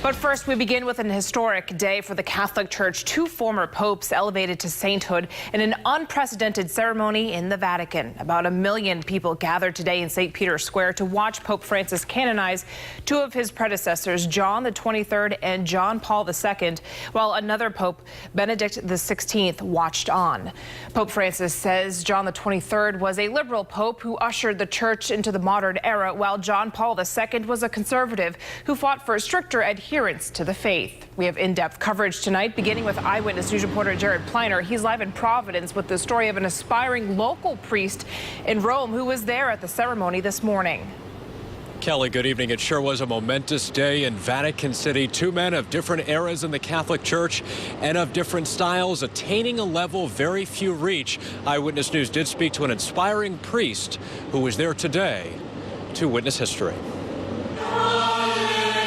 But first, we begin with an historic day for the Catholic Church. Two former popes elevated to sainthood in an unprecedented ceremony in the Vatican. About 1 million people gathered today in St. Peter's Square to watch Pope Francis canonize two of his predecessors, John the 23rd and John Paul II, while another pope, Benedict XVI, watched on. Pope Francis says John the 23rd was a liberal pope who ushered the church into the modern era, while John Paul II was a conservative who fought for stricter adherence to the faith. We have in-depth coverage tonight, beginning with Eyewitness News reporter Jared Pleiner. He's live in Providence with the story of an aspiring local priest in Rome who was there at the ceremony this morning. Kelly, good evening. It sure was a momentous day in Vatican City. Two men of different eras in the Catholic Church and of different styles, attaining a level very few reach. Eyewitness News did speak to an inspiring priest who was there today to witness history.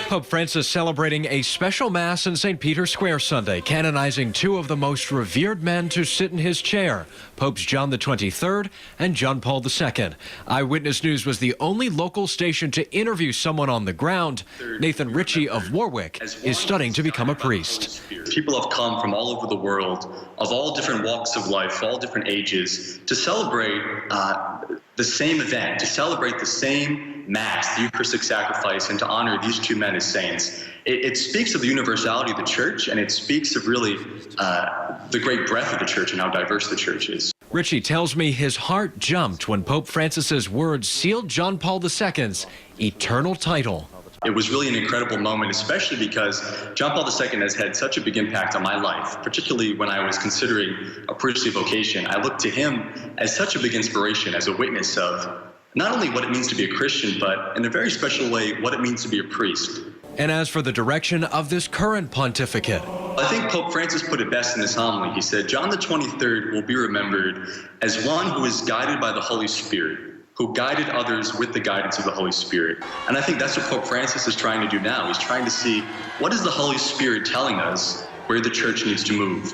Pope Francis celebrating a special mass in St. Peter's Square Sunday, canonizing two of the most revered men to sit in his chair, Popes John the 23rd and John Paul II. Eyewitness News was the only local station to interview someone on the ground. Nathan Ritchie of Warwick is studying to become a priest. People have come from all over the world, of all different walks of life, all different ages, to celebrate the same event, to celebrate the same Mass, the Eucharistic sacrifice, and to honor these two men as saints. It speaks of the universality of the Church, and it speaks of really the great breadth of the Church and how diverse the Church is. Ritchie tells me his heart jumped when Pope Francis's words sealed John Paul II's eternal title. It was really an incredible moment, especially because John Paul II has had such a big impact on my life, particularly when I was considering a priestly vocation. I looked to him as such a big inspiration, as a witness of not only what it means to be a Christian, but in a very special way, what it means to be a priest. And as for the direction of this current pontificate, I think Pope Francis put it best in his homily. He said, John the 23rd will be remembered as one who is guided by the Holy Spirit, who guided others with the guidance of the Holy Spirit. And I think that's what Pope Francis is trying to do now. He's trying to see, what is the Holy Spirit telling us where the Church needs to move?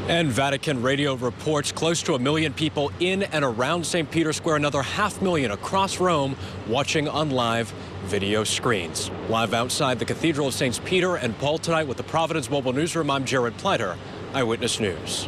And Vatican Radio reports close to 1 million people in and around St. Peter's Square, another 500,000 across Rome watching on live video screens. Live outside the Cathedral of St. Peter and Paul tonight with the Providence Mobile Newsroom, I'm Jared Pleiter, Eyewitness News.